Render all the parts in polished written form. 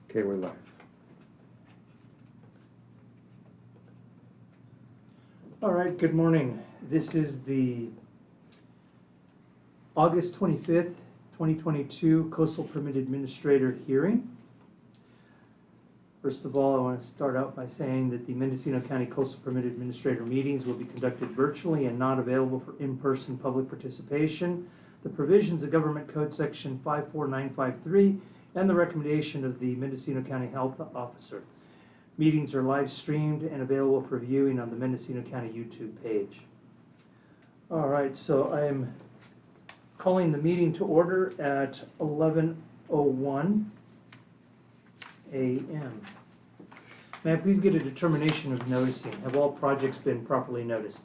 Okay, we're live. All right, good morning. This is the August 25th, 2022 Coastal Permit Administrator hearing. First of all, I want to start out by saying that the Mendocino County Coastal Permit Administrator meetings will be conducted virtually and not available for in-person public participation. The provisions of Government Code Section 54953 and the recommendation of the Mendocino County Health Officer. Meetings are live streamed and available for viewing on the Mendocino County YouTube page. All right, so I am calling the meeting to order at 11:01 a.m. May I please get a determination of noticing? Have all projects been properly noticed?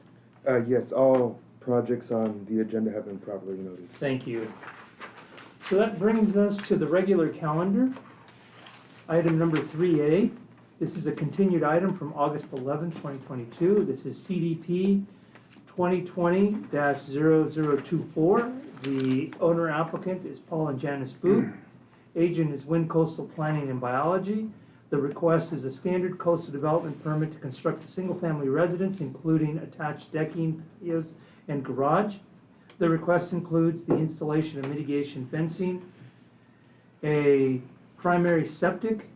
Yes, all projects on the agenda have been properly noticed. Thank you. So that brings us to the regular calendar. Item number 3A. This is a continued item from August 11, 2022. This is CDP 2020-0024. The owner applicant is Paul and Janice Booth. Agent is Wind Coastal Planning and Biology. The request is a standard coastal development permit to construct a single-family residence, including attached decking, patios, and garage. The request includes the installation of mitigation fencing, a primary septic,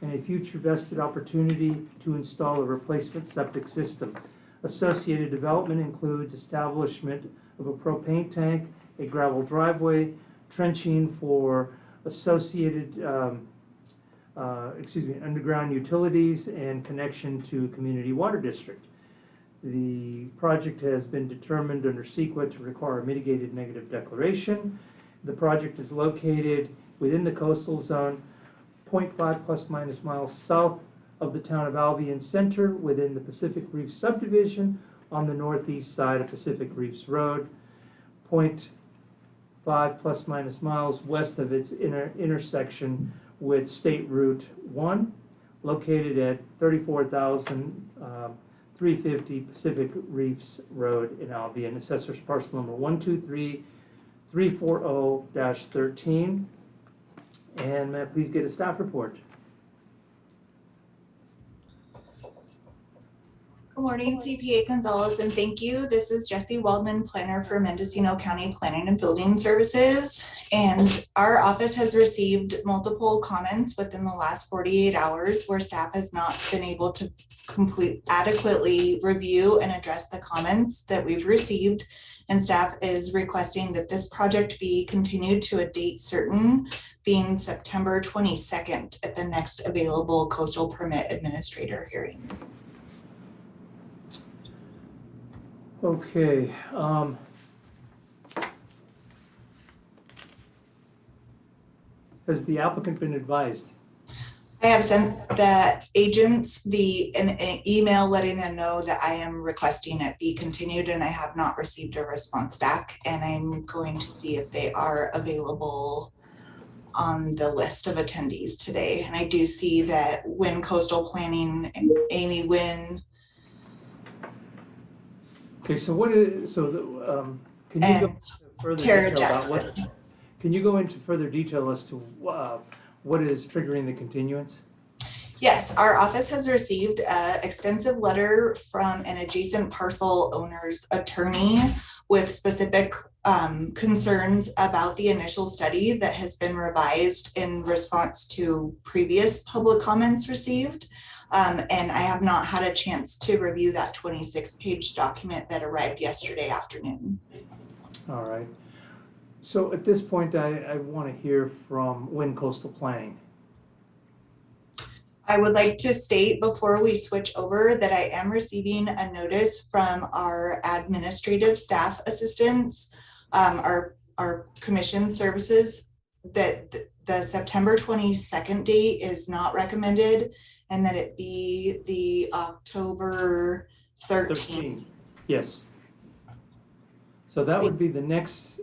and a future vested opportunity to install a replacement septic system. Associated development includes establishment of a propane tank, a gravel driveway, trenching for associated underground utilities, and connection to community water district. The project has been determined under CEQA to require a mitigated negative declaration. The project is located within the coastal zone, 0.5 plus minus miles south of the town of Albion Center, within the Pacific Reef Subdivision on the northeast side of Pacific Reefs Road, 0.5 plus minus miles west of its intersection with State Route 1, located at 34,350 Pacific Reefs Road in Albion. Assessor's parcel number 123340-13. And may I please get a staff report? Good morning, CPA Gonzalez, and thank you. This is Jessie Waldman, planner for Mendocino County Planning and Building Services. And our office has received multiple comments within the last 48 hours where staff has not been able to adequately review and address the comments that we've received. And staff is requesting that this project be continued to a date certain, being September 22nd at the next available Coastal Permit Administrator hearing. Okay. Has the applicant been advised? I have sent the agents an email letting them know that I am requesting it be continued, and I have not received a response back, and I'm going to see if they are available on the list of attendees today. And I do see that Wind Coastal Planning and Amy Wynn. Okay, so what is, can you go into further detail about what, can you go into further detail as to what is triggering the continuance? Yes, our office has received an extensive letter from an adjacent parcel owner's attorney with specific concerns about the initial study that has been revised in response to previous public comments received. And I have not had a chance to review that 26-page document that arrived yesterday afternoon. All right. So at this point, I want to hear from Wind Coastal Planning. I would like to state before we switch over that I am receiving a notice from our administrative staff assistants, our commission services, that the September 22nd date is not recommended, and that it be the October 13th. Yes. So that would be the next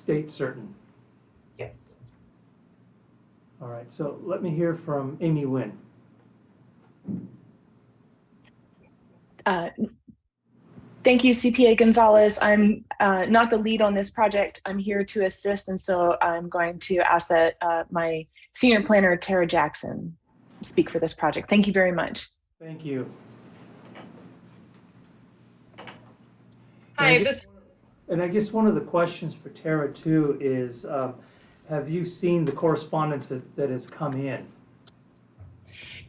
date certain. Yes. All right, so let me hear from Amy Wynn. Thank you, CPA Gonzalez. I'm not the lead on this project. I'm here to assist, and so I'm going to ask that my senior planner, Tara Jackson, speak for this project. Thank you very much. Thank you. Hi, And I guess one of the questions for Tara too is, have you seen the correspondence that has come in?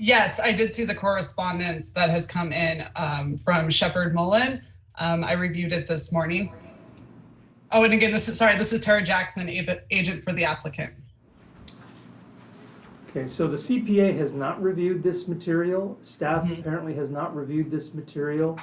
yes, I did see the correspondence that has come in from Shepard Mullen. I reviewed it this morning. Oh, and again, this is Tara Jackson, agent for the applicant. Okay, so the CPA has not reviewed this material. Staff apparently has not reviewed this material.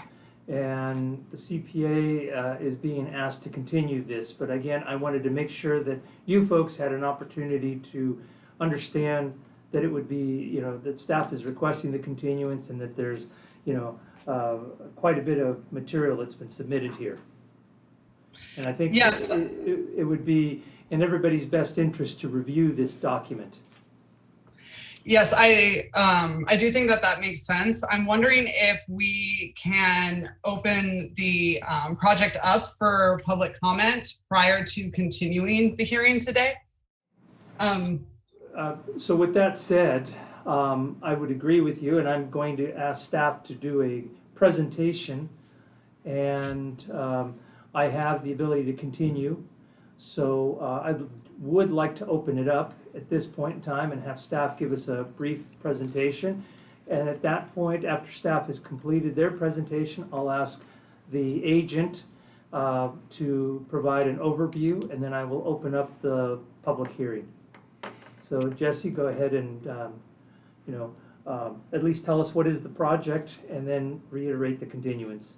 And the CPA is being asked to continue this. But again, I wanted to make sure that you folks had an opportunity to understand that it would be, that staff is requesting the continuance and that there's, quite a bit of material that's been submitted here. And I think Yes. it would be in everybody's best interest to review this document. Yes, I do think that makes sense. I'm wondering if we can open the project up for public comment prior to continuing the hearing today. So with that said, I would agree with you, and I'm going to ask staff to do a presentation, and I have the ability to continue. So I would like to open it up at this point in time and have staff give us a brief presentation. And at that point, after staff has completed their presentation, I'll ask the agent to provide an overview, and then I will open up the public hearing. So Jesse, go ahead and at least tell us what is the project and then reiterate the continuance.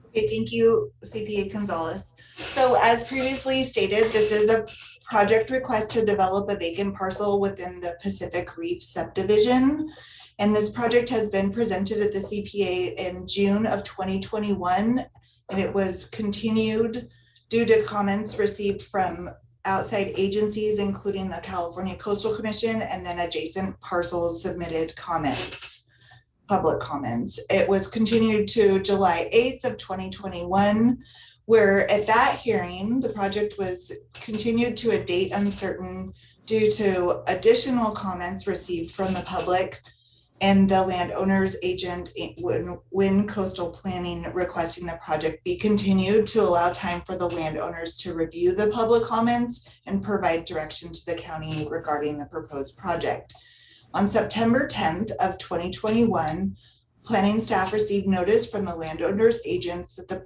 Okay, thank you, CPA Gonzalez. So as previously stated, this is a project request to develop a vacant parcel within the Pacific Reef Subdivision. And this project has been presented at the CPA in June of 2021, and it was continued due to comments received from outside agencies, including the California Coastal Commission, and then adjacent parcels submitted comments, public comments. It was continued to July 8th of 2021, where at that hearing, the project was continued to a date uncertain due to additional comments received from the public and the landowner's agent, Wind Coastal Planning, requesting the project be continued to allow time for the landowners to review the public comments and provide direction to the county regarding the proposed project. On September 10th of 2021, planning staff received notice from the landowner's agents that the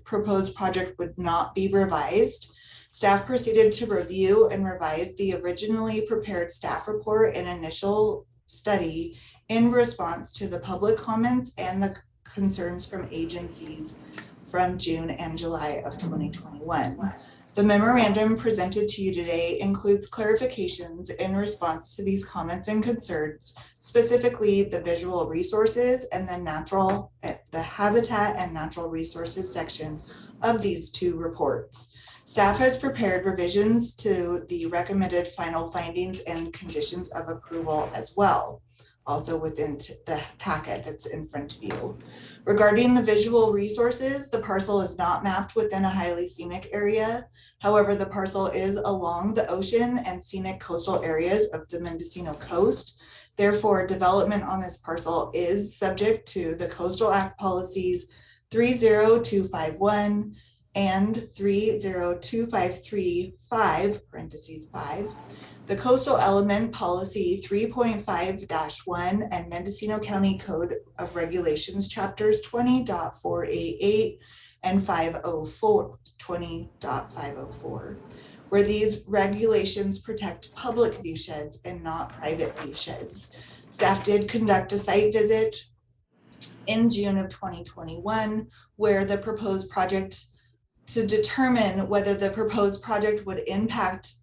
proposed project would not be revised. Staff proceeded to review and revise the originally prepared staff report and initial study in response to the public comments and the concerns from agencies from June and July of 2021. The memorandum presented to you today includes clarifications in response to these comments and concerns, specifically the visual resources and the habitat and natural resources section of these two reports. Staff has prepared revisions to the recommended final findings and conditions of approval as well, also within the packet that's in front of you. Regarding the visual resources, the parcel is not mapped within a highly scenic area. However, the parcel is along the ocean and scenic coastal areas of the Mendocino coast. Therefore, development on this parcel is subject to the Coastal Act policies 30251 and 30253(5), parentheses 5, the Coastal Element Policy 3.5-1 and Mendocino County Code of Regulations Chapters 20.488 and 20.504, where these regulations protect public view sheds and not private view sheds. Staff did conduct a site visit in June of 2021, where the proposed project, to determine whether the proposed project would impact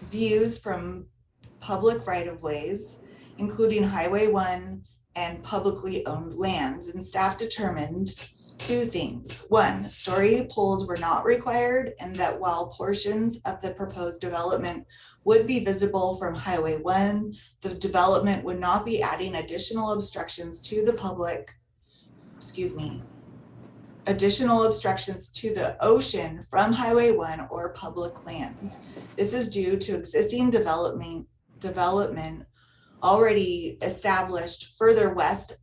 views from public right-of-ways, including Highway 1 and publicly owned lands. And staff determined two things. One, story poles were not required, and that while portions of the proposed development would be visible from Highway 1, the development would not be adding additional obstructions to the ocean from Highway 1 or public lands. This is due to existing development already established further west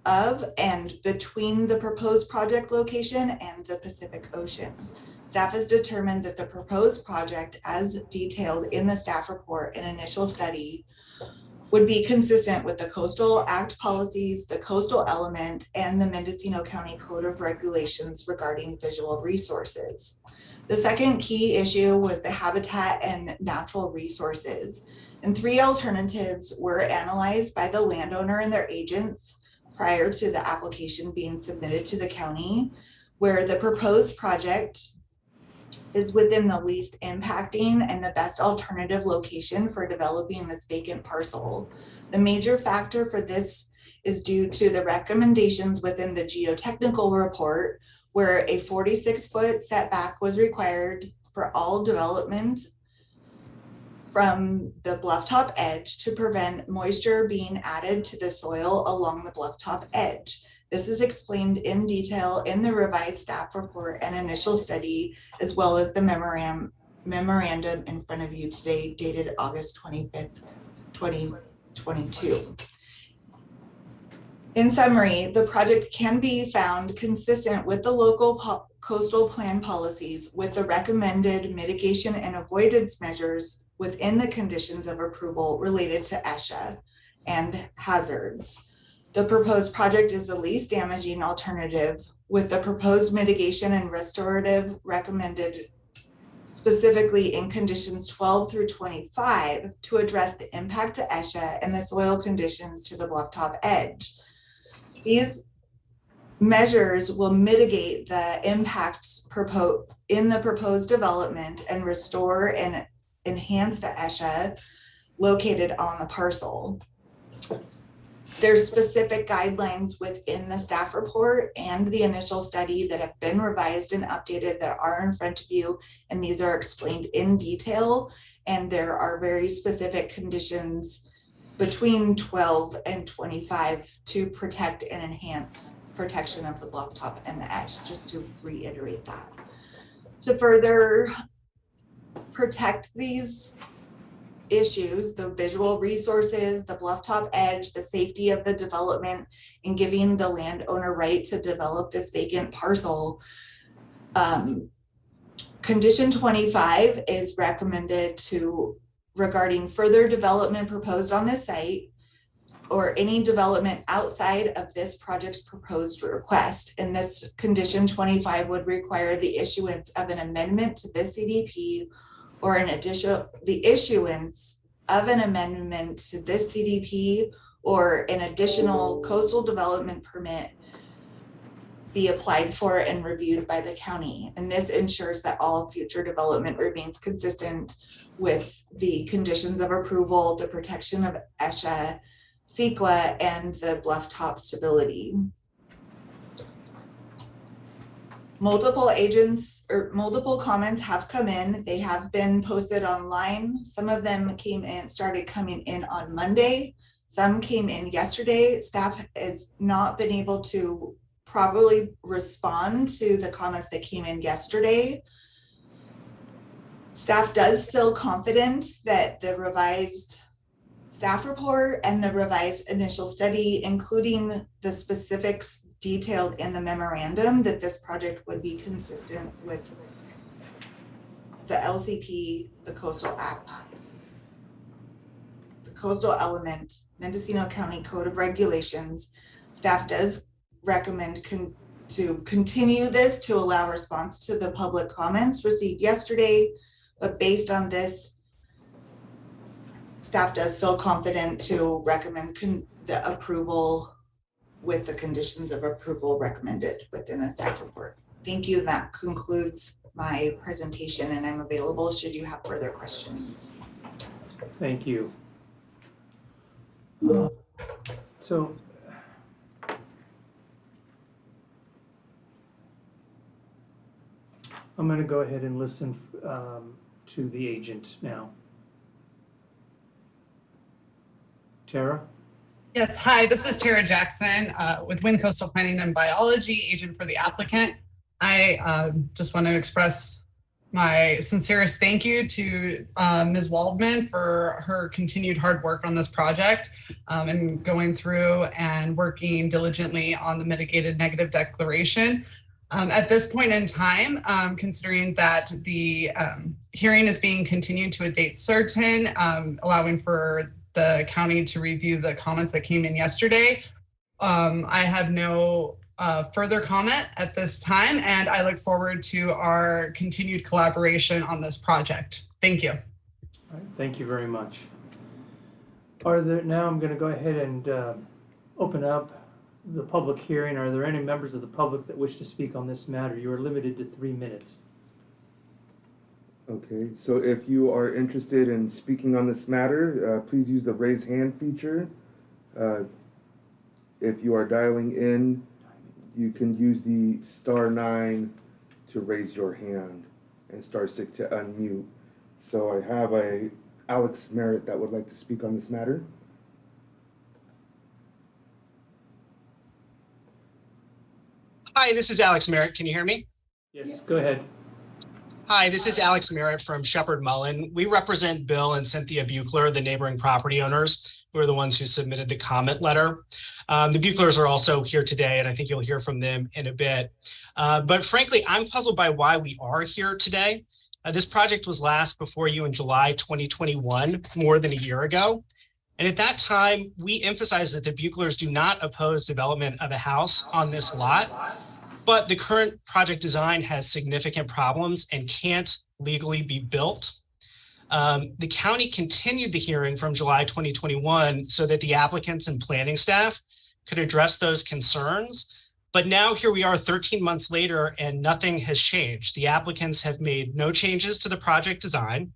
of and between the proposed project location and the Pacific Ocean. Staff has determined that the proposed project, as detailed in the staff report and initial study, would be consistent with the Coastal Act policies, the coastal element, and the Mendocino County Code of Regulations regarding visual resources. The second key issue was the habitat and natural resources. And 3 alternatives were analyzed by the landowner and their agents prior to the application being submitted to the county, where the proposed project is within the least impacting and the best alternative location for developing this vacant parcel. The major factor for this is due to the recommendations within the geotechnical report, where a 46-foot setback was required for all development from the blufftop edge to prevent moisture being added to the soil along the blufftop edge. This is explained in detail in the revised staff report and initial study, as well as the memorandum in front of you today, dated August 25th, 2022. In summary, the project can be found consistent with the local coastal plan policies with the recommended mitigation and avoidance measures within the conditions of approval related to ESHA and hazards. The proposed project is the least damaging alternative, with the proposed mitigation and restorative recommended specifically in conditions 12 through 25 to address the impact to ESHA and the soil conditions to the blufftop edge. These measures will mitigate the impacts in the proposed development and restore and enhance the ESHA located on the parcel. There's specific guidelines within the staff report and the initial study that have been revised and updated that are in front of you, and these are explained in detail, and there are very specific conditions between 12 and 25 to protect and enhance protection of the blufftop and the edge, just to reiterate that. To further protect these issues, the visual resources, the blufftop edge, the safety of the development, and giving the landowner right to develop this vacant parcel, condition 25 is recommended regarding further development proposed on this site or any development outside of this project's proposed request. And this condition 25 would require the issuance of an amendment to this CDP or the issuance of an amendment to this CDP or an additional coastal development permit be applied for and reviewed by the county. And this ensures that all future development remains consistent with the conditions of approval, the protection of ESHA, CEQA, and the blufftop stability. Multiple comments have come in. They have been posted online. Some of them started coming in on Monday. Some came in yesterday. Staff has not been able to properly respond to the comments that came in yesterday. Staff does feel confident that the revised staff report and the revised initial study, including the specifics detailed in the memorandum, that this project would be consistent with the LCP, the Coastal Act, the coastal element, Mendocino County Code of Regulations. Staff does recommend to continue this to allow response to the public comments received yesterday, but based on this, staff does feel confident to recommend the approval with the conditions of approval recommended within the staff report. Thank you. That concludes my presentation, and I'm available should you have further questions. Thank you. So I'm going to go ahead and listen to the agent now. Tara? Yes, hi, this is Tara Jackson with Wind Coastal Planning and Biology, agent for the applicant. I just want to express my sincerest thank you to Ms. Waldman for her continued hard work on this project and going through and working diligently on the mitigated negative declaration. At this point in time, considering that the hearing is being continued to a date certain, allowing for the county to review the comments that came in yesterday, I have no further comment at this time, and I look forward to our continued collaboration on this project. Thank you. All right, thank you very much. Now I'm going to go ahead and open up the public hearing. Are there any members of the public that wish to speak on this matter? You are limited to 3 minutes. Okay, so if you are interested in speaking on this matter, please use the raise hand feature. If you are dialing in, you can use the *9 to raise your hand and *6 to unmute. So I have Alex Merritt that would like to speak on this matter. Hi, this is Alex Merritt. Can you hear me? Yes, go ahead. Hi, this is Alex Merritt from Shepherd Mullen. We represent Bill and Cynthia Buechler, the neighboring property owners, who are the ones who submitted the comment letter. The Buechlers are also here today, and I think you'll hear from them in a bit. But frankly, I'm puzzled by why we are here today. This project was last before you in July 2021, more than a year ago. And at that time, we emphasized that the Buechlers do not oppose development of a house on this lot, but the current project design has significant problems and can't legally be built. The county continued the hearing from July 2021 so that the applicants and planning staff could address those concerns. But now here we are 13 months later and nothing has changed. The applicants have made no changes to the project design.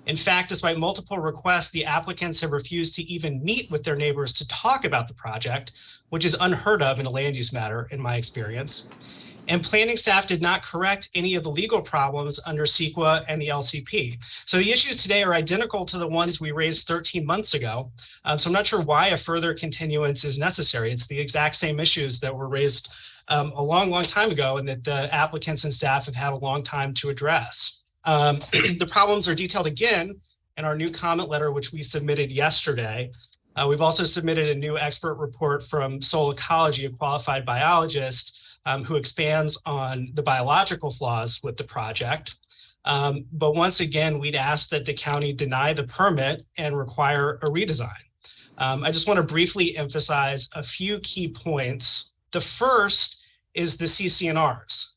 In fact, despite multiple requests, the applicants have refused to even meet with their neighbors to talk about the project, which is unheard of in a land use matter, in my experience. And planning staff did not correct any of the legal problems under CEQA and the LCP. So the issues today are identical to the ones we raised 13 months ago. So I'm not sure why a further continuance is necessary. It's the exact same issues that were raised a long time ago and that the applicants and staff have had a long time to address. The problems are detailed again in our new comment letter, which we submitted yesterday. We've also submitted a new expert report from Soul Ecology, a qualified biologist, who expands on the biological flaws with the project. But once again, we'd ask that the county deny the permit and require a redesign. I just want to briefly emphasize a few key points. The first is the CC&Rs.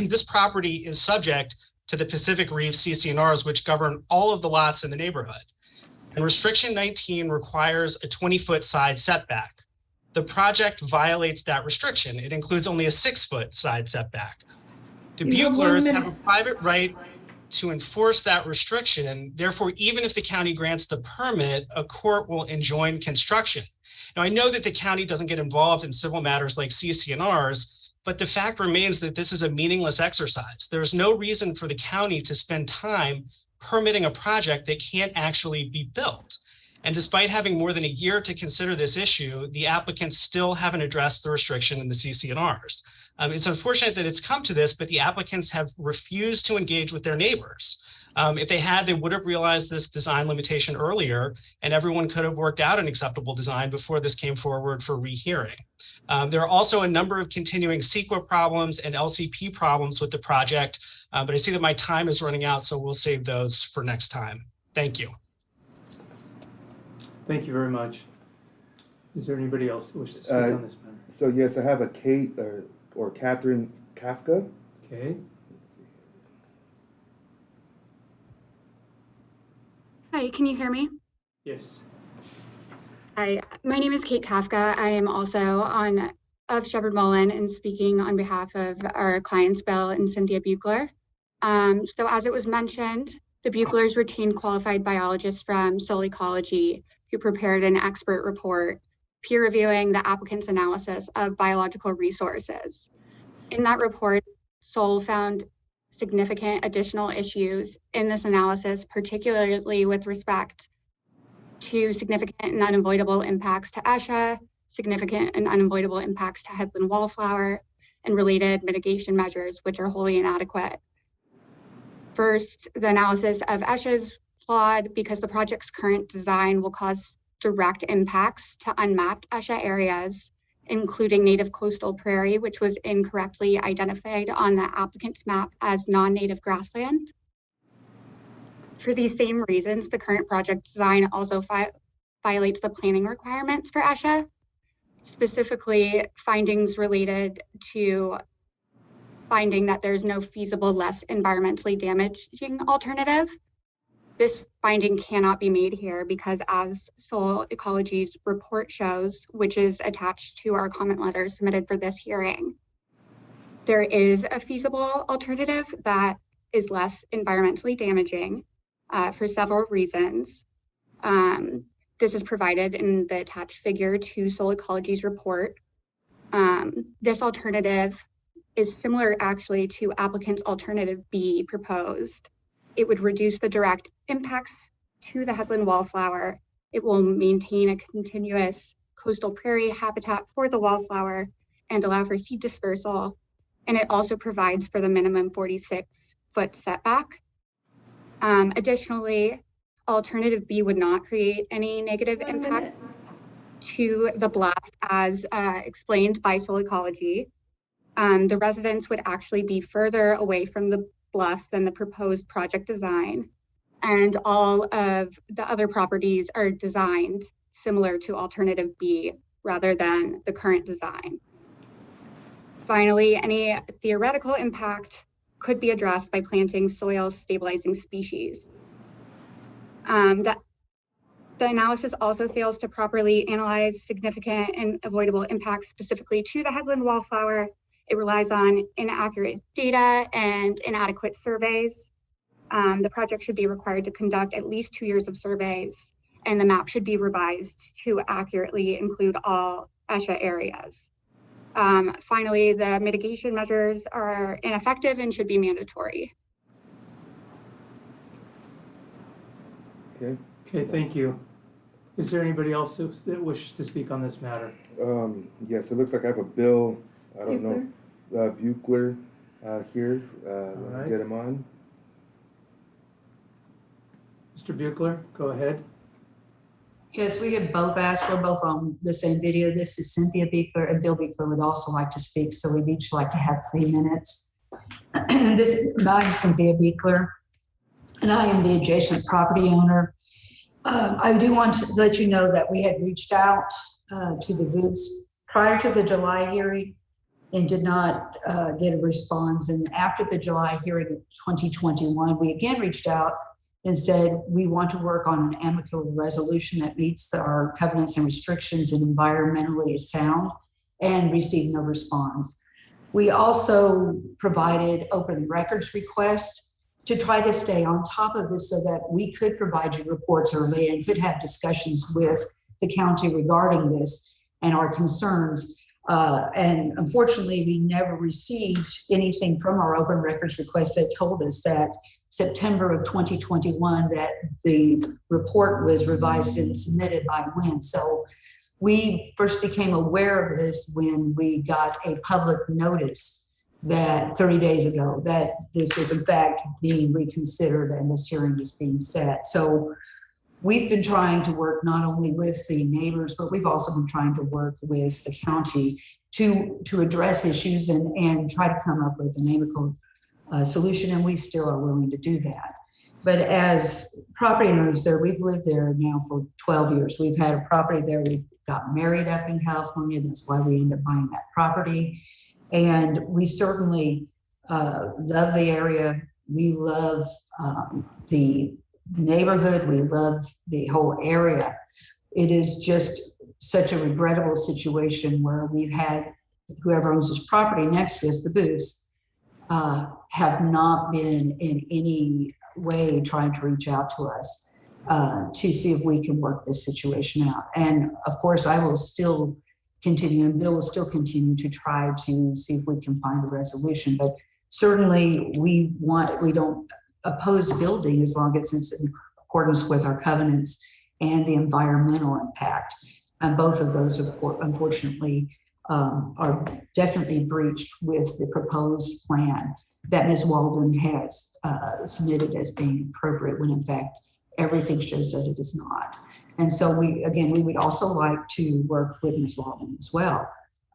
This property is subject to the Pacific Reef CC&Rs, which govern all of the lots in the neighborhood. And Restriction 19 requires a 20-foot side setback. The project violates that restriction. It includes only a 6-foot side setback. The Buechlers have a private right to enforce that restriction, and therefore, even if the county grants the permit, a court will enjoin construction. Now, I know that the county doesn't get involved in civil matters like CC&Rs, but the fact remains that this is a meaningless exercise. There's no reason for the county to spend time permitting a project that can't actually be built. And despite having more than a year to consider this issue, the applicants still haven't addressed the restriction in the CC&Rs. It's unfortunate that it's come to this, but the applicants have refused to engage with their neighbors. If they had, they would have realized this design limitation earlier, and everyone could have worked out an acceptable design before this came forward for rehearing. There are also a number of continuing CEQA problems and LCP problems with the project, but I see that my time is running out, so we'll save those for next time. Thank you. Thank you very much. Is there anybody else that wishes to speak on this matter? So yes, I have a Kate or Catherine Kafka. Okay. Hi, can you hear me? Yes. Hi, my name is Kate Kafka. I am also of Shepherd Mullen and speaking on behalf of our clients, Bill and Cynthia Buechler. So as it was mentioned, the Buechlers retained qualified biologists from Soul Ecology who prepared an expert report peer reviewing the applicant's analysis of biological resources. In that report, Soul found significant additional issues in this analysis, particularly with respect to significant and unavoidable impacts to ESHA, significant and unavoidable impacts to headland wallflower, and related mitigation measures, which are wholly inadequate. First, the analysis of ESHA is flawed because the project's current design will cause direct impacts to unmapped ESHA areas, including native coastal prairie, which was incorrectly identified on the applicant's map as non-native grassland. For these same reasons, the current project design also violates the planning requirements for ESHA, specifically findings related to finding that there's no feasible, less environmentally damaging alternative. This finding cannot be made here because, as Soil Ecology's report shows, which is attached to our comment letter submitted for this hearing, there is a feasible alternative that is less environmentally damaging for several reasons. This is provided in the attached figure to Soil Ecology's report. This alternative is similar actually to applicant's alternative B proposed. It would reduce the direct impacts to the headland wallflower. It will maintain a continuous coastal prairie habitat for the wallflower and allow for seed dispersal. And it also provides for the minimum 46-foot setback. Additionally, alternative B would not create any negative impact to the bluff as explained by Soil Ecology. The residents would actually be further away from the bluff than the proposed project design. And all of the other properties are designed similar to alternative B rather than the current design. Finally, any theoretical impact could be addressed by planting soil stabilizing species. The analysis also fails to properly analyze significant and avoidable impacts specifically to the headland wallflower. It relies on inaccurate data and inadequate surveys. The project should be required to conduct at least 2 years of surveys, and the map should be revised to accurately include all ESHA areas. Finally, the mitigation measures are ineffective and should be mandatory. Okay, thank you. Is there anybody else that wishes to speak on this matter? Yes, it looks like I have a bill. I don't know, Buchler here. Let me get him on. Mr. Buchler, go ahead. Yes, we have both asked. We're both on the same video. This is Cynthia Buchler, and Bill Buchler would also like to speak, so we'd each like to have 3 minutes. I'm Cynthia Buchler, and I am the adjacent property owner. I do want to let you know that we had reached out to the booths prior to the July hearing and did not get a response. And after the July hearing of 2021, we again reached out and said, we want to work on an amicable resolution that meets our covenants and restrictions and environmentally is sound, and received no response. We also provided open records request to try to stay on top of this so that we could provide you reports early and could have discussions with the county regarding this and our concerns. And unfortunately, we never received anything from our open records request that told us that September of 2021 that the report was revised and submitted by when. So we first became aware of this when we got a public notice that 30 days ago that this was in fact being reconsidered and this hearing is being set. So we've been trying to work not only with the neighbors, but we've also been trying to work with the county to address issues and try to come up with an amicable solution, and we still are willing to do that. But as property owners there, we've lived there now for 12 years. We've had a property there. We've got married up in California. That's why we ended up buying that property. And we certainly love the area. We love the neighborhood. We love the whole area. It is just such a regrettable situation where we've had whoever owns this property next to us, the booths, have not been in any way trying to reach out to us to see if we can work this situation out. And of course, I will still continue, and Bill will still continue to try to see if we can find a resolution. But certainly we don't oppose building as long as it's in accordance with our covenants and the environmental impact. And both of those, unfortunately, are definitely breached with the proposed plan. that Ms. Walden has submitted as being appropriate, when in fact, everything shows that it is not. And so we would also like to work with Ms. Walden as well.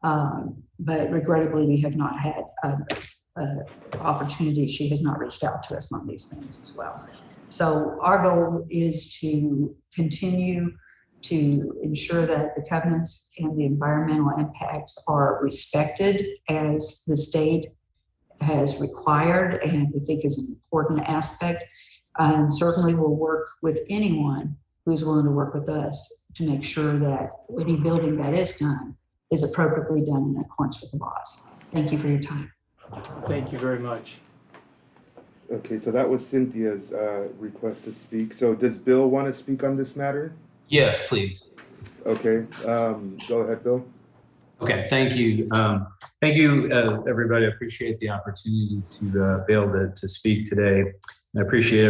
But regrettably, we have not had an opportunity. She has not reached out to us on these things as well. So our goal is to continue to ensure that the covenants and the environmental impacts are respected as the state has required, and we think is an important aspect. And certainly we'll work with anyone who's willing to work with us to make sure that any building that is done is appropriately done in accordance with the laws. Thank you for your time. Thank you very much. Okay, so that was Cynthia's request to speak. So does Bill want to speak on this matter? Yes, please. Okay, go ahead, Bill. Okay, thank you. Thank you, everybody. I appreciate the opportunity to be able to speak today. I appreciate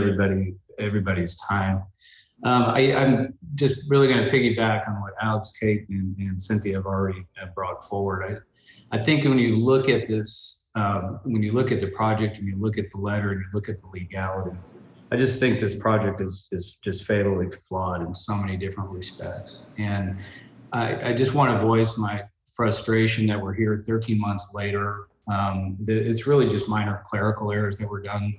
everybody's time. I'm just really going to piggyback on what Alex, Kate, and Cynthia have already brought forward. I think when you look at this, when you look at the project and you look at the letter and you look at the legalities, I just think this project is just fatally flawed in so many different respects. And I just want to voice my frustration that we're here 13 months later. It's really just minor clerical errors that were done,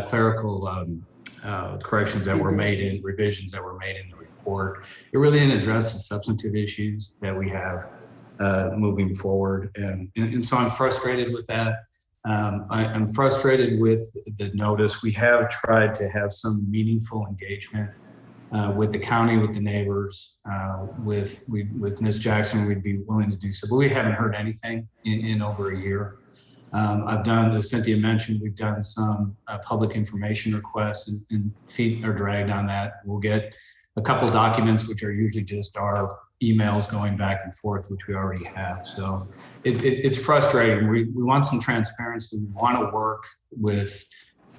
clerical corrections that were made in revisions that were made in the report. It really didn't address the substantive issues that we have moving forward. And so I'm frustrated with that. I'm frustrated with the notice. We have tried to have some meaningful engagement with the county, with the neighbors, with Ms. Jackson. We'd be willing to do so, but we haven't heard anything in over a year. I've done, as Cynthia mentioned, we've done some public information requests, and feet are dragged on that. We'll get a couple documents, which are usually just our emails going back and forth, which we already have. So it's frustrating. We want some transparency. We want to work with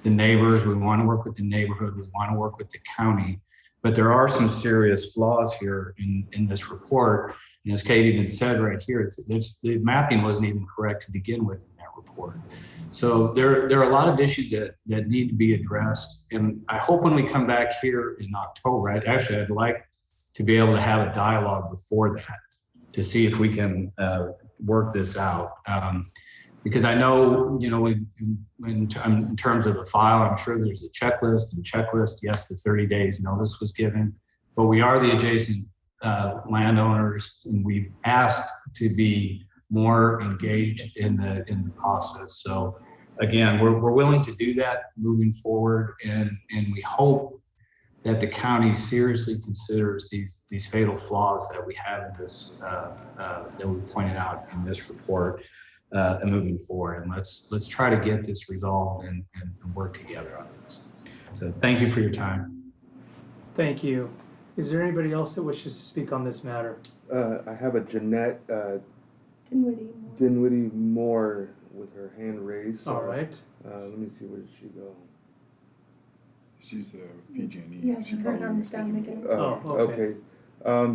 the neighbors. We want to work with the neighborhood. We want to work with the county. But there are some serious flaws here in this report. And as Kate even said right here, the mapping wasn't even correct to begin with in that report. So there are a lot of issues that need to be addressed. And I hope when we come back here in October, I'd like to be able to have a dialogue before that to see if we can work this out. Because I know, in terms of the file, I'm sure there's a checklist. Yes, the 30 days notice was given, but we are the adjacent landowners, and we've asked to be more engaged in the process. So again, we're willing to do that moving forward, and we hope that the county seriously considers these fatal flaws that we have in this that we pointed out in this report. And moving forward, and let's try to get this resolved and work together on this. So thank you for your time. Thank you. Is there anybody else that wishes to speak on this matter? I have a Jeanette Dinwiddie Moore with her hand raised. So, all right. Let me see, where did she go? She's with PG&E. Yeah, her arm's down again. Oh, okay.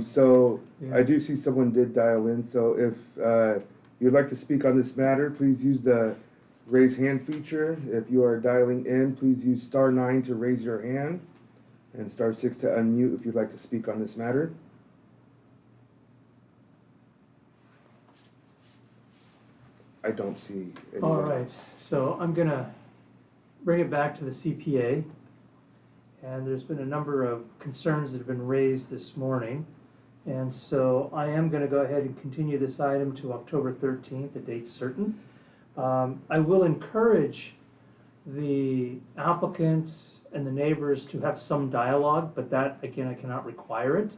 So yeah. I do see someone did dial in. So if you'd like to speak on this matter, please use the raise hand feature. If you are dialing in, please use *9 to raise your hand and *6 to unmute if you'd like to speak on this matter. I don't see anyone. All right, so I'm gonna bring it back to the CPA. And there's been a number of concerns that have been raised this morning. And so I am going to go ahead and continue this item to October 13th, a date certain. I will encourage the applicants and the neighbors to have some dialogue, but that, again, I cannot require it.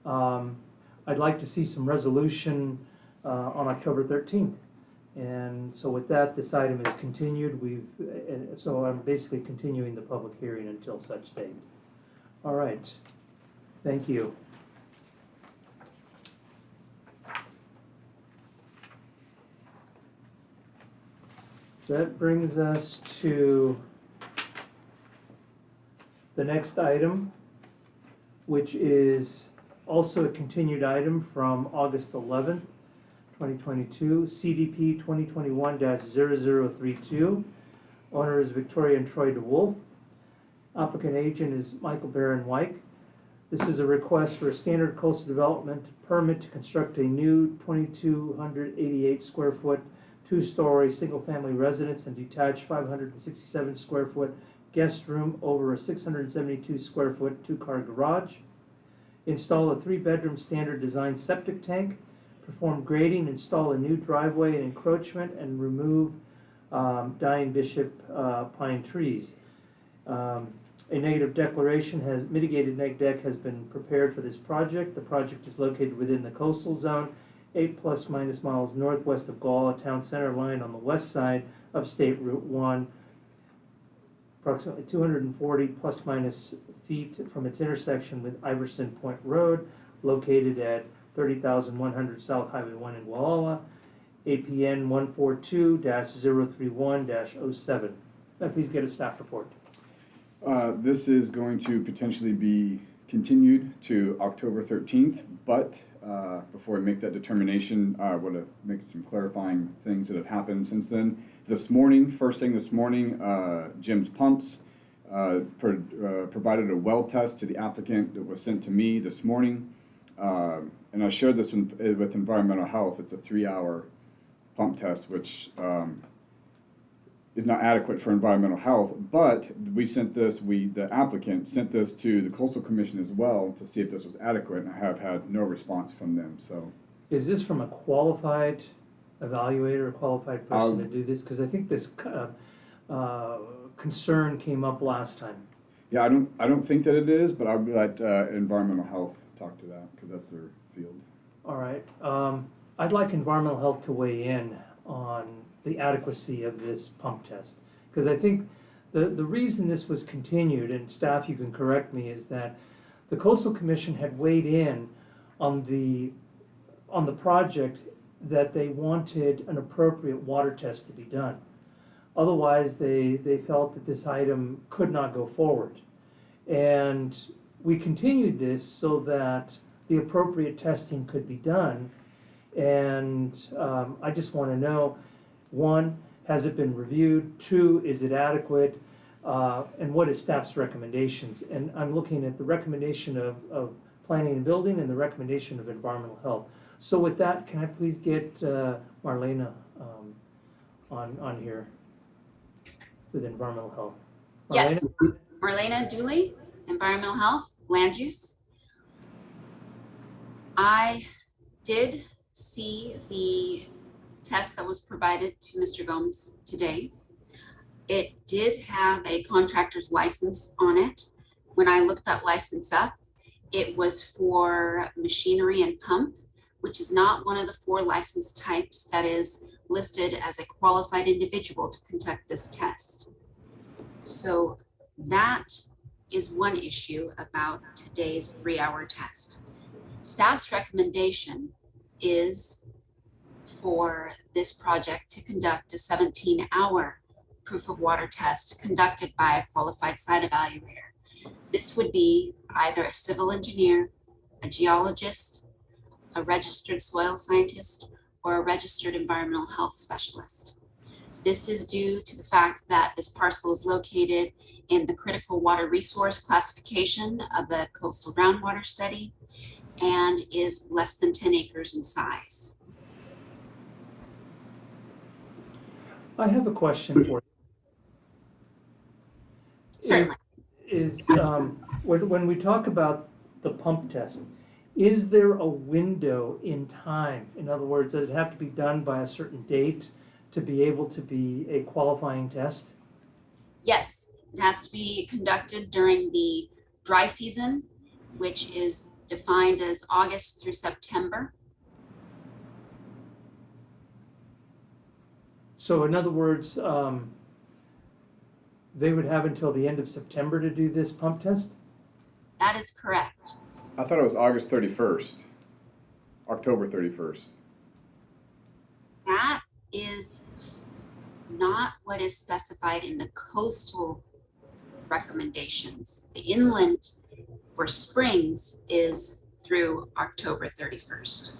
I'd like to see some resolution on October 13th. And so with that, this item is continued. So I'm basically continuing the public hearing until such date. All right. Thank you. That brings us to the next item, which is also a continued item from August 11th, 2022, CDP 2021-0032. Owner is Victoria and Troy DeWolf. Applicant agent is Michael Barron Wyke. This is a request for a standard coastal development permit to construct a new 2,288 square foot, two-story, single-family residence and detached 567 square foot guest room over a 672 square foot two-car garage. Install a 3-bedroom standard design septic tank, perform grading, install a new driveway and encroachment, and remove dying bishop pine trees. A negative declaration mitigated neg deck has been prepared for this project. The project is located within the coastal zone, 8± miles northwest of Gala Town Center line on the west side of State Route 1, approximately 240± feet from its intersection with Iverson Point Road, located at 30,100 South Highway 1 in Gualala, APN 142-031-07. Please get a staff report. This is going to potentially be continued to October 13th, but before I make that determination, I want to make some clarifying things that have happened since then. This morning, first thing this morning, Jim's Pumps provided a well test to the applicant that was sent to me this morning. And I shared this with Environmental Health. It's a 3-hour pump test, which is not adequate for environmental health, but we sent this, the applicant sent this to the Coastal Commission as well to see if this was adequate, and I have had no response from them, so. Is this from a qualified evaluator, a qualified person to do this? Because I think this concern came up last time. Yeah, I don't think that it is, but I'd let environmental health talk to that, because that's their field. All right. I'd like environmental health to weigh in on the adequacy of this pump test, because I think the reason this was continued, and staff, you can correct me, is that the Coastal Commission had weighed in on the project that they wanted an appropriate water test to be done. Otherwise, they felt that this item could not go forward. And we continued this so that the appropriate testing could be done. And I just want to know, 1, has it been reviewed? 2, is it adequate? And what is staff's recommendations? And I'm looking at the recommendation of planning and building and the recommendation of environmental health. So with that, can I please get Marlena on here with environmental health? Yes, Marlena Dooley, Environmental Health, Land Use. I did see the test that was provided to Mr. Gomes today. It did have a contractor's license on it. When I looked that license up, it was for machinery and pump, which is not one of the 4 license types that is listed as a qualified individual to conduct this test. So that is one issue about today's 3-hour test. Staff's recommendation is for this project to conduct a 17-hour proof of water test conducted by a qualified site evaluator. This would be either a civil engineer, a geologist, a registered soil scientist, or a registered environmental health specialist. This is due to the fact that this parcel is located in the critical water resource classification of the coastal groundwater study and is less than 10 acres in size. I have a question for you. Certainly. When we talk about the pump test, is there a window in time? In other words, does it have to be done by a certain date to be able to be a qualifying test? Yes, it has to be conducted during the dry season, which is defined as August through September. So in other words, they would have until the end of September to do this pump test? That is correct. I thought it was August 31st, October 31st. That is not what is specified in the coastal recommendations. The inland for springs is through October 31st.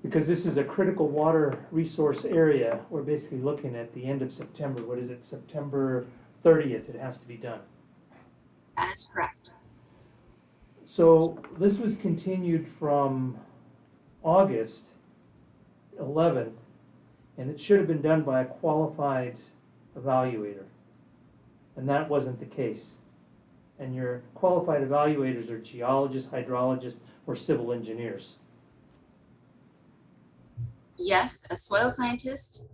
because this is a critical water resource area, we're basically looking at the end of September. What is it, September 30th, it has to be done. That is correct. So this was continued from August 11th, and it should have been done by a qualified evaluator. And that wasn't the case. And your qualified evaluators are geologists, hydrologists, or civil engineers. Yes, a soil scientist,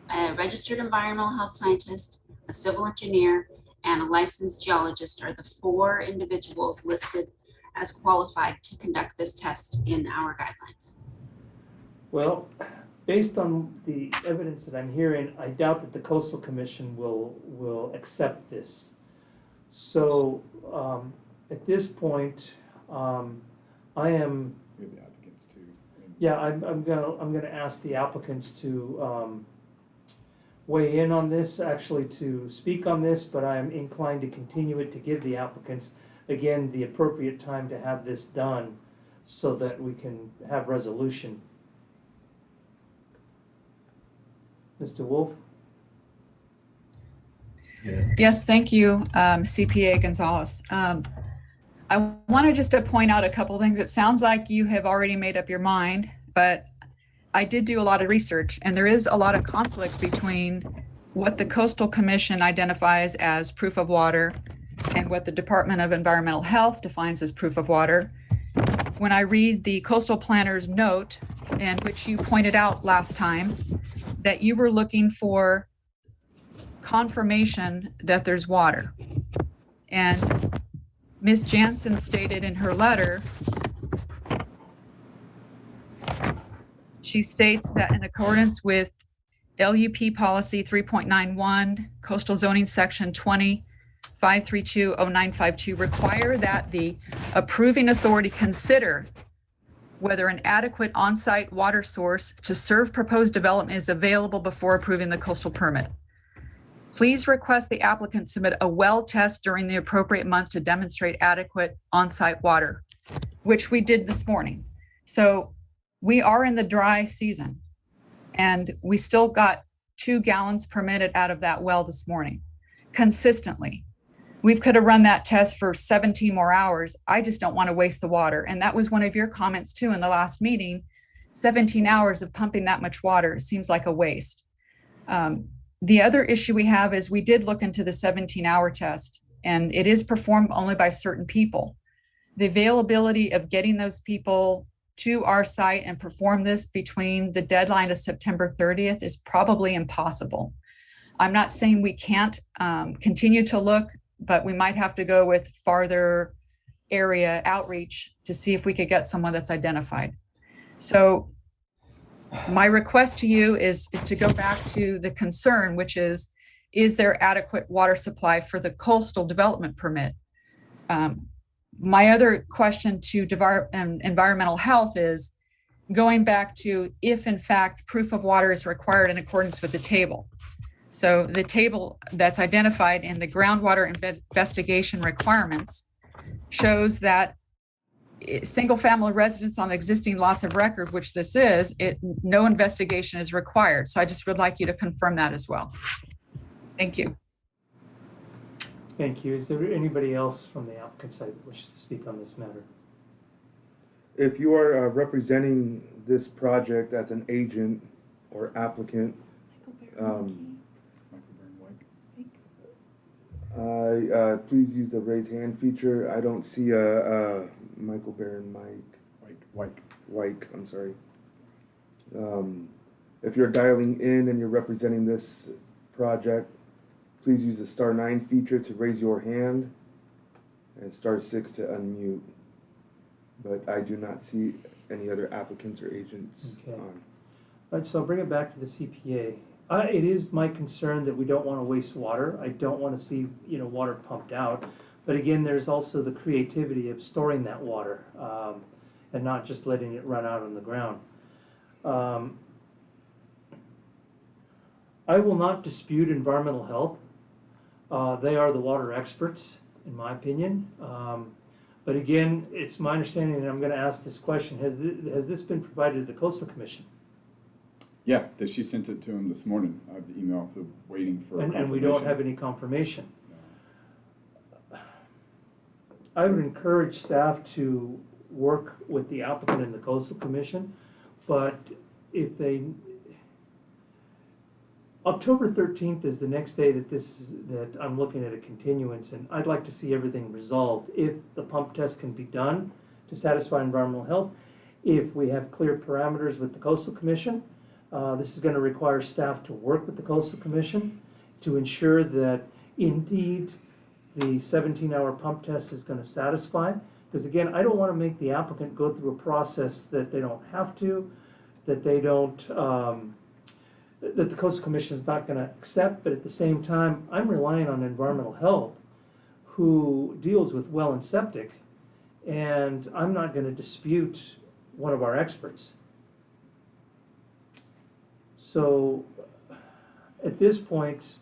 a registered environmental health scientist, a civil engineer, and a licensed geologist are the 4 individuals listed as qualified to conduct this test in our guidelines. Well, based on the evidence that I'm hearing, I doubt that the Coastal Commission will accept this. So at this point, I am. We have the applicants too. Yeah, I'm gonna ask the applicants to weigh in on this, actually to speak on this, but I'm inclined to continue it to give the applicants, again, the appropriate time to have this done so that we can have resolution. Mr. Wolf? Yeah. Yes, thank you, CPA Gonzalez. I wanted just to point out a couple things. It sounds like you have already made up your mind, but I did do a lot of research, and there is a lot of conflict between what the Coastal Commission identifies as proof of water and what the Department of Environmental Health defines as proof of water. When I read the coastal planner's note, and which you pointed out last time, that you were looking for confirmation that there's water. And Ms. Jansen stated in her letter, she states that in accordance with LUP policy 3.91, coastal zoning section 20.5320952 require that the approving authority consider whether an adequate on-site water source to serve proposed development is available before approving the coastal permit. Please request the applicant submit a well test during the appropriate months to demonstrate adequate on-site water, which we did this morning. So we are in the dry season, and we still got 2 gallons per minute out of that well this morning, consistently. We could have run that test for 17 more hours. I just don't want to waste the water. And that was one of your comments too in the last meeting. 17 hours of pumping that much water seems like a waste. The other issue we have is we did look into the 17-hour test, and it is performed only by certain people. The availability of getting those people to our site and perform this between the deadline of September 30th is probably impossible. I'm not saying we can't continue to look, but we might have to go with farther area outreach to see if we could get someone that's identified. So my request to you is to go back to the concern, which is there adequate water supply for the coastal development permit? My other question to environmental health is going back to if in fact proof of water is required in accordance with the table. So the table that's identified in the groundwater investigation requirements shows that single family residence on existing lots of record, which this is, no investigation is required. So I just would like you to confirm that as well. Thank you. Thank you. Is there anybody else from the applicant side that wishes to speak on this matter? If you are representing this project as an agent or applicant, please use the raise hand feature. I don't see a Michael Barron Wyke, I'm sorry. If you're dialing in and you're representing this project, please use the *9 feature to raise your hand and *6 to unmute. But I do not see any other applicants or agents on. All right, so I'll bring it back to the CPA. It is my concern that we don't want to waste water. I don't want to see water pumped out. But again, there's also the creativity of storing that water and not just letting it run out on the ground. I will not dispute environmental health. They are the water experts, in my opinion. But again, it's my understanding, and I'm gonna ask this question, has this been provided to the Coastal Commission? Yeah, that she sent it to him this morning. I have the email waiting for And we don't have any confirmation. I would encourage staff to work with the applicant and the Coastal Commission, but if they, October 13th is the next day that I'm looking at a continuance, and I'd like to see everything resolved. If the pump test can be done to satisfy environmental health, if we have clear parameters with the Coastal Commission, this is going to require staff to work with the Coastal Commission to ensure that indeed the 17-hour pump test is going to satisfy. Because again, I don't want to make the applicant go through a process that they don't have to, that they don't, that the Coastal Commission is not going to accept. But at the same time, I'm relying on environmental health, who deals with well and septic, and I'm not going to dispute one of our experts. So at this point,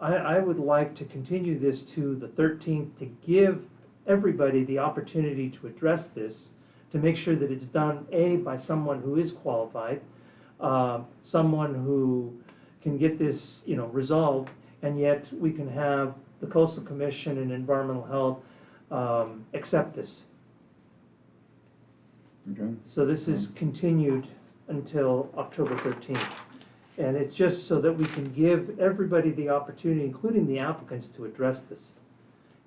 I would like to continue this to the 13th to give everybody the opportunity to address this, to make sure that it's done, A, by someone who is qualified, someone who can get this, resolved, and yet we can have the Coastal Commission and Environmental Health accept this. Okay. So this is continued until October 13th. And it's just so that we can give everybody the opportunity, including the applicants, to address this.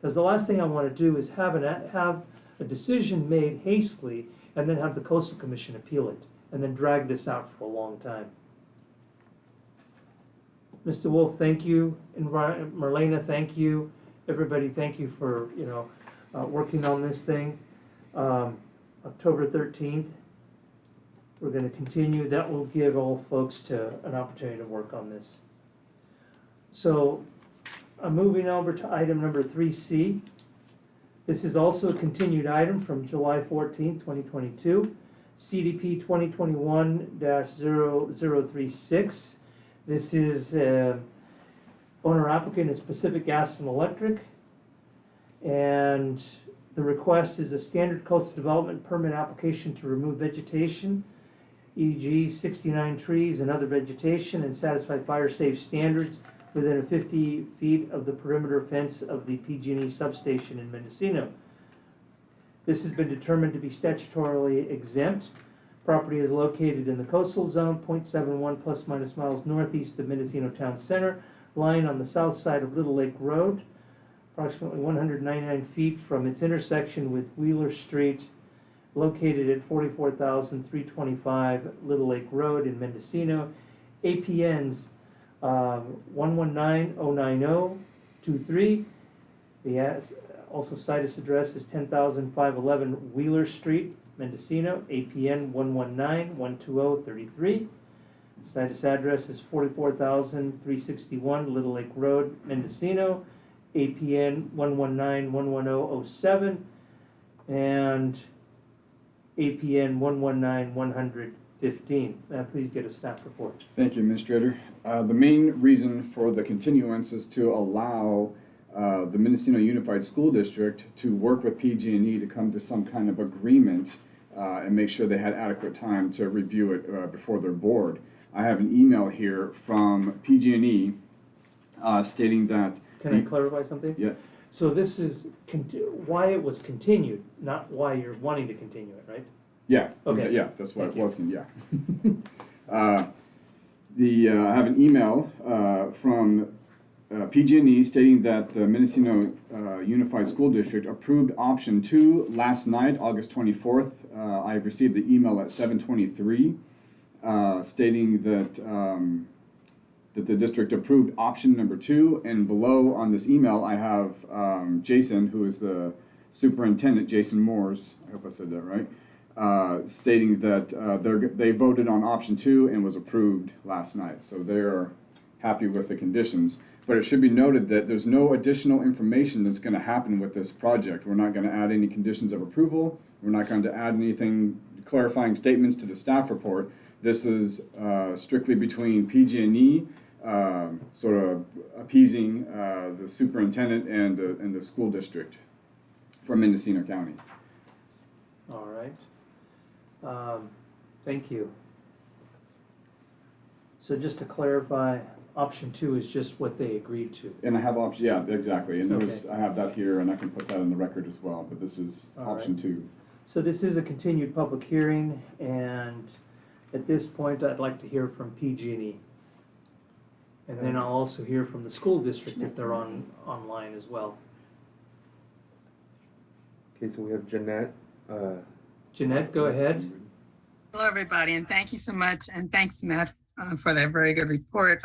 Because the last thing I want to do is have a decision made hastily and then have the Coastal Commission appeal it and then drag this out for a long time. Mr. Wolf, thank you. Marlena, thank you. Everybody, thank you for working on this thing. October 13th. We're going to continue. That will give all folks an opportunity to work on this. So I'm moving over to item number 3C. This is also a continued item from July 14th, 2022, CDP 2021-0036. This is owner applicant is Pacific Gas and Electric, and the request is a standard coastal development permit application to remove vegetation, e.g. 69 trees and other vegetation, and satisfy fire safe standards within 50 feet of the perimeter fence of the PG&E substation in Mendocino. This has been determined to be statutorily exempt. Property is located in the coastal zone, 0.71 plus minus miles northeast of Mendocino Town Center, lying on the south side of Little Lake Road, approximately 199 feet from its intersection with Wheeler Street, located at 44,325 Little Lake Road in Mendocino. APNs 119-090-23. The also situs address is 10,511 Wheeler Street, Mendocino. APN 119-120-33. Situs address is 44,361 Little Lake Road, Mendocino. APN 119-110-07 and APN 119-115. Please get a staff report. Thank you, Administrator. The main reason for the continuance is to allow the Mendocino Unified School District to work with PG&E to come to some kind of agreement and make sure they had adequate time to review it before their board. I have an email here from PG&E stating that... Can I clarify something? Yes. So this is why it was continued, not why you're wanting to continue it, right? Yeah. Okay. Yeah, that's what it was. Yeah. I have an email from PG&E stating that the Mendocino Unified School District approved option 2 last night, August 24th. I received the email at 7:23 stating that that the district approved option number 2, and below on this email I have Jason, who is the superintendent, Jason Moores, I hope I said that right, stating that they voted on option 2 and was approved last night. So they're happy with the conditions. But it should be noted that there's no additional information that's going to happen with this project. We're not going to add any conditions of approval. We're not going to add anything, clarifying statements to the staff report. This is strictly between PG&E, sort of appeasing the superintendent and the school district. from Mendocino County. All right. Thank you. So just to clarify, option 2 is just what they agreed to. And I have option, yeah, exactly. And notice Okay. I have that here, and I can put that in the record as well. But this is All option right. 2. So this is a continued public hearing, and at this point, I'd like to hear from PG&E. And then I'll also hear from the school district if they're online as well. Okay, so we have Jeanette. Jeanette, go ahead. Hello, everybody, and thank you so much. And thanks, Matt, for that very good report.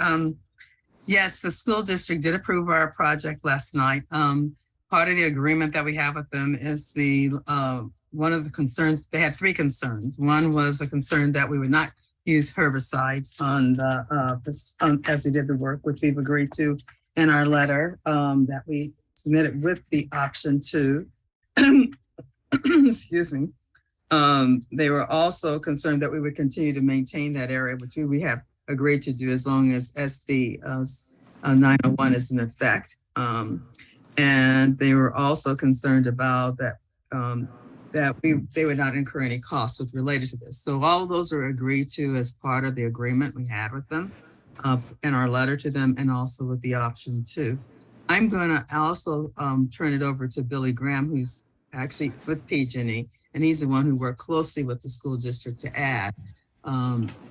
Yes, the school district did approve our project last night. Part of the agreement that we have with them is one of the concerns, they had 3 concerns. One was a concern that we would not use herbicides as we did the work, which we've agreed to in our letter that we submitted with the option 2. Excuse me. They were also concerned that we would continue to maintain that area, which we have agreed to do as long as SB 901 is in effect. And they were also concerned about that they would not incur any costs related to this. So all of those are agreed to as part of the agreement we had with them in our letter to them, and also with the option 2. I'm going to also turn it over to Billy Graham, who's actually with PG&E, and he's the one who worked closely with the school district to add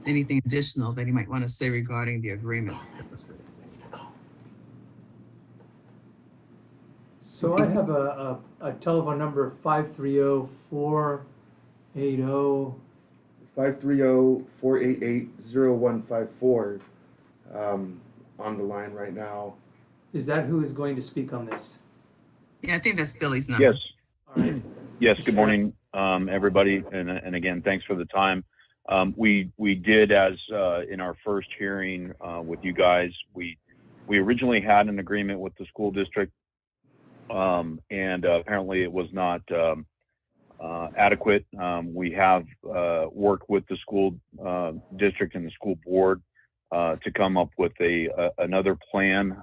anything additional that he might want to say regarding the agreements that was released. So I have a telephone number 530-480. 530-488-0154 on the line right now. Is that who is going to speak on this? Yeah, I think that's Billy's number. Yes. All right. Yes. Good morning, everybody, and again, thanks for the time. We did, as in our first hearing with you guys, we originally had an agreement with the school district, and apparently it was not adequate. We have worked with the school district and the school board to come up with another plan,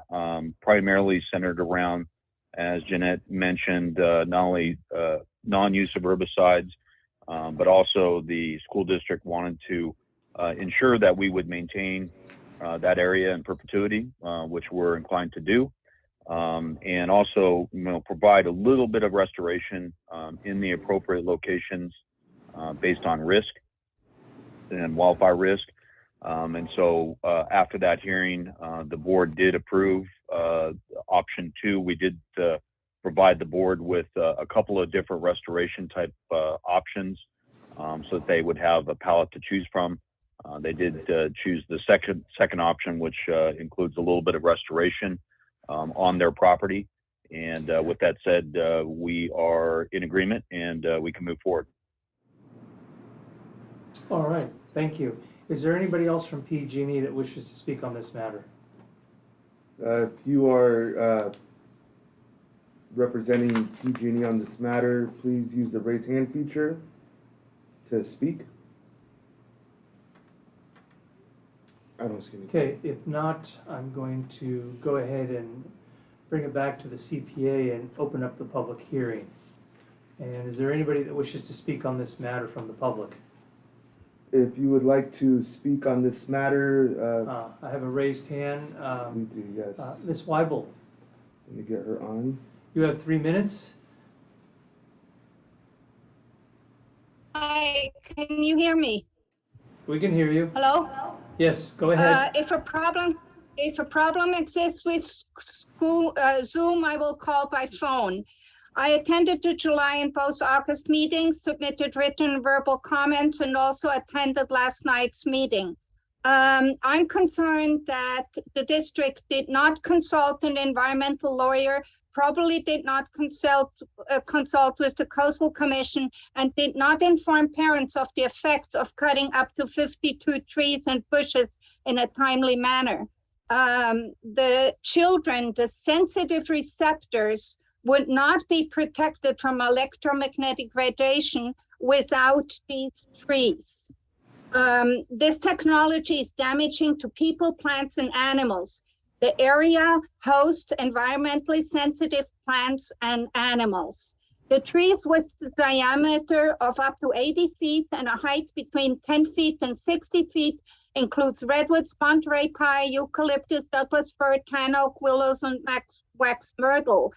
primarily centered around, as Jeanette mentioned, not only non-use of herbicides, but also the school district wanted to ensure that we would maintain that area in perpetuity, which we're inclined to do, and also, provide a little bit of restoration in the appropriate locations based on risk and wildfire risk. And so after that hearing, the board did approve option 2. We did provide the board with a couple of different restoration type options so that they would have a palette to choose from. They did choose the second option, which includes a little bit of restoration on their property. And with that said, we are in agreement and we can move forward. All right, thank you. Is there anybody else from PG&E that wishes to speak on this matter? If you are representing PG&E on this matter, please use the raise hand feature to speak. I don't see any. Okay, if not, I'm going to go ahead and bring it back to the CPA and open up the public hearing. And is there anybody that wishes to speak on this matter from the public? If you would like to speak on this matter, I have a raised hand. we do, yes. Ms. Weibel, Let me get her on. you have 3 minutes. Hi, can you hear me? We can hear you. Hello? Yes, go ahead. If a problem exists with school Zoom, I will call by phone. I attended the July and both August meetings, submitted written and verbal comments, and also attended last night's meeting. I'm concerned that the district did not consult an environmental lawyer, probably did not consult with the Coastal Commission, and did not inform parents of the effects of cutting up to 52 trees and bushes in a timely manner. The children, the sensitive receptors, would not be protected from electromagnetic radiation without these trees. This technology is damaging to people, plants, and animals. The area hosts environmentally sensitive plants and animals. The trees with the diameter of up to 80 feet and a height between 10 feet and 60 feet includes redwoods, Monterey pine, eucalyptus, Douglas fir, tan oak, willows, and wax myrtle.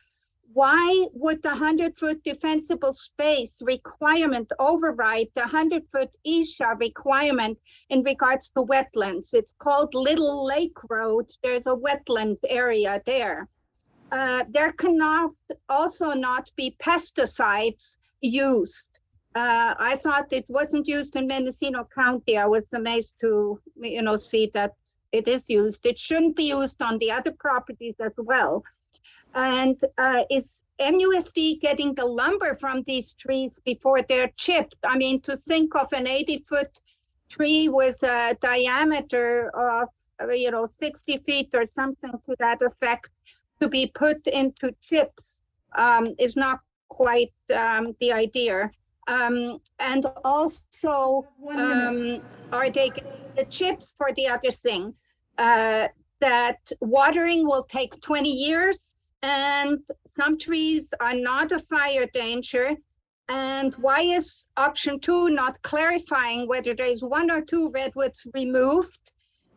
Why would the 100-foot defensible space requirement override the 100-foot ESHA requirement in regards to wetlands? It's called Little Lake Road. There's a wetland area there. There cannot also not be pesticides used. I thought it wasn't used in Mendocino County. I was amazed to, see that it is used. It shouldn't be used on the other properties as well. And is MUSD getting the lumber from these trees before they're chipped? I mean, to think of an 80-foot tree with a diameter of, 60 feet or something to that effect to be put into chips is not quite the idea. And also, are they getting the chips for the other thing? That watering will take 20 years, and some trees are not a fire danger. And why is option 2 not clarifying whether there's 1 or 2 redwoods removed?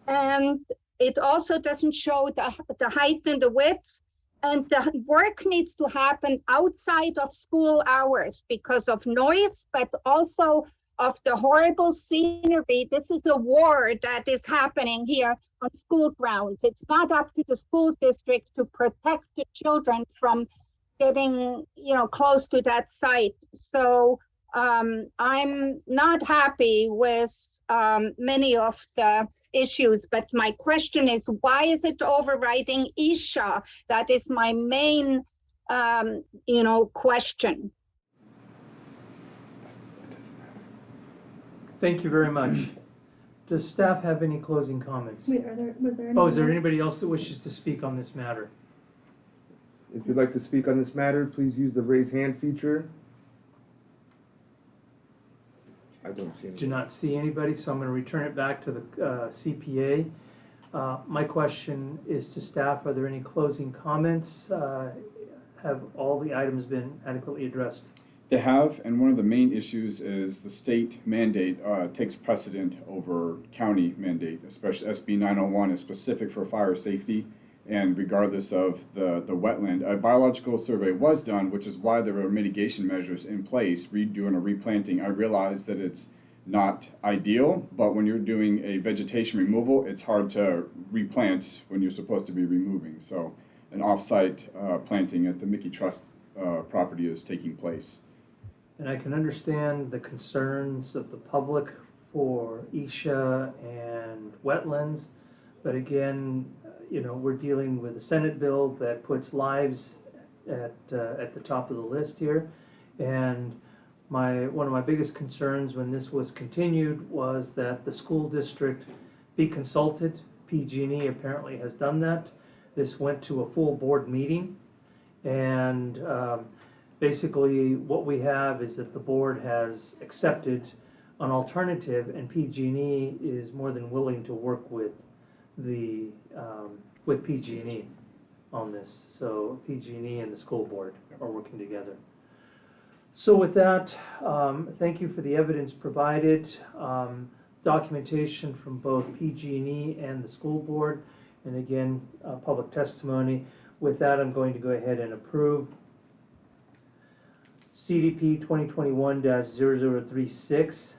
And it also doesn't show the height and the width. And the work needs to happen outside of school hours because of noise, but also of the horrible scenery. This is a war that is happening here on school grounds. It's not up to the school district to protect the children from getting, close to that site. So I'm not happy with many of the issues, but my question is, why is it overriding ESHA? That is my main, question. Thank you very much. Does staff have any closing comments? Wait, was there Oh, is there anybody else that wishes to speak on this matter? If you'd like to speak on this matter, please use the raise hand feature. I don't see any. Do not see anybody, so I'm going to return it back to the CPA. My question is to staff, are there any closing comments? Have all the items been adequately addressed? They have, and one of the main issues is the state mandate takes precedent over county mandate, especially SB 901 is specific for fire safety, and regardless of the wetland. A biological survey was done, which is why there were mitigation measures in place, redoing a replanting. I realize that it's not ideal, but when you're doing a vegetation removal, it's hard to replant when you're supposed to be removing. So an off-site planting at the Mickey Trust property is taking place. And I can understand the concerns of the public for ESHA and wetlands, but again, we're dealing with a Senate bill that puts lives at the top of the list here. And one of my biggest concerns when this was continued was that the school district be consulted. PG&E apparently has done that. This went to a full board meeting, and basically what we have is that the board has accepted an alternative, and PG&E is more than willing to work with PG&E on this. So PG&E and the school board are working together. So with that, thank you for the evidence provided, documentation from both PG&E and the school board, and again, public testimony. With that, I'm going to go ahead and approve CDP 2021-0036.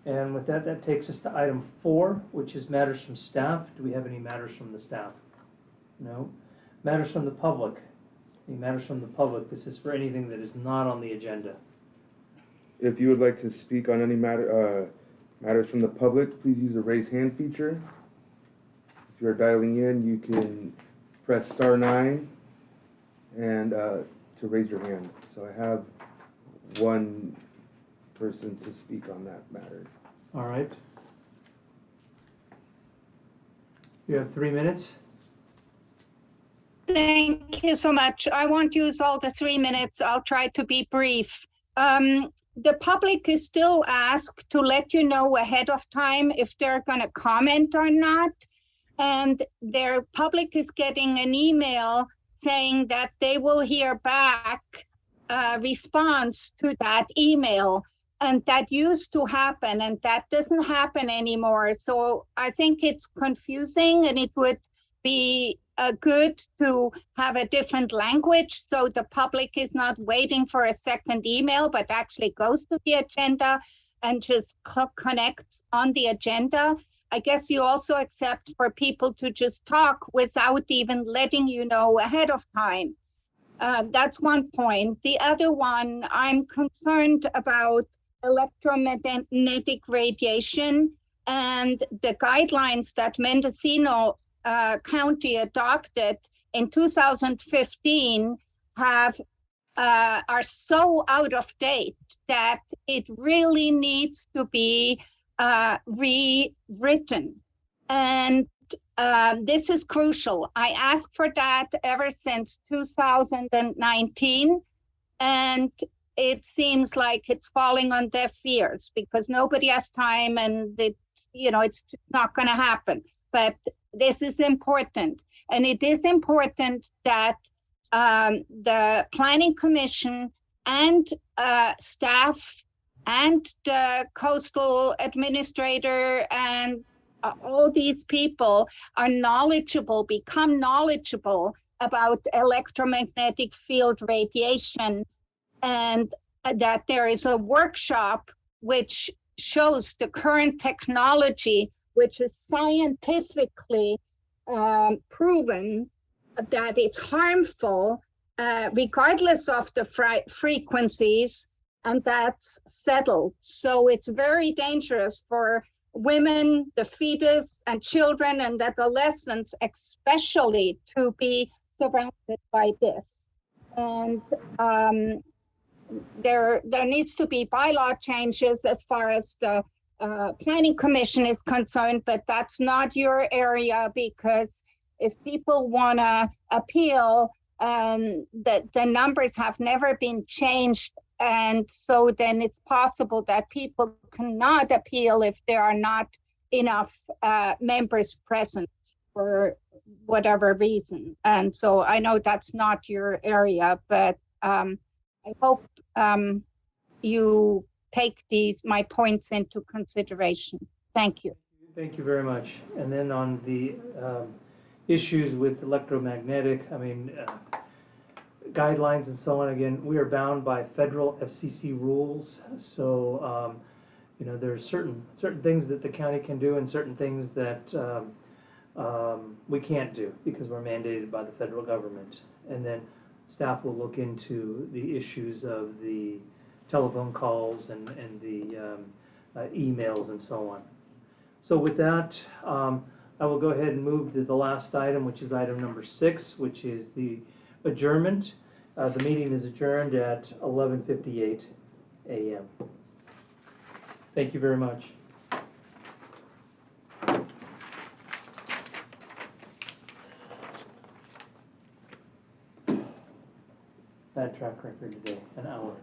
And with that, that takes us to item 4, which is matters from staff. Do we have any matters from the staff? No. Matters from the public. Any matters from the public? This is for anything that is not on the agenda. If you would like to speak on any matters from the public, please use the raise hand feature. If you're dialing in, you can press *9 and to raise your hand. So I have one person to speak on that matter. All right. You have 3 minutes. Thank you so much. I won't use all the 3 minutes. I'll try to be brief. The public is still asked to let you know ahead of time if they're going to comment or not. And their public is getting an email saying that they will hear back a response to that email. And that used to happen, and that doesn't happen anymore. So I think it's confusing, and it would be good to have a different language so the public is not waiting for a second email, but actually goes to the agenda and just connect on the agenda. I guess you also accept for people to just talk without even letting you know ahead of time. That's one point. The other one, I'm concerned about electromagnetic radiation, and the guidelines that Mendocino County adopted in 2015 are so out of date that it really needs to be rewritten. And this is crucial. I asked for that ever since 2019, and it seems like it's falling on deaf ears because nobody has time, and it's just not going to happen. But this is important, and it is important that the Planning Commission and staff and the coastal administrator and all these people are knowledgeable, become knowledgeable about electromagnetic field radiation, and that there is a workshop which shows the current technology, which is scientifically proven that it's harmful regardless of the frequencies, and that's settled. So it's very dangerous for women, the fetus, and children and adolescents especially to be surrounded by this. And there needs to be bylaw changes as far as the Planning Commission is concerned, but that's not your area, because if people want to appeal, the numbers have never been changed, and so then it's possible that people cannot appeal if there are not enough members present for whatever reason. And so I know that's not your area, but I hope you take my points into consideration. Thank you. Thank you very much. And then on the issues with electromagnetic, guidelines and so on, again, we are bound by federal FCC rules. So, there are certain things that the county can do and certain things that we can't do because we're mandated by the federal government. And then staff will look into the issues of the telephone calls and the emails and so on. So with that, I will go ahead and move to the last item, which is item number 6, which is the adjournment. The meeting is adjourned at 11:58 a.m. Thank you very much. Bad track record today, an hour.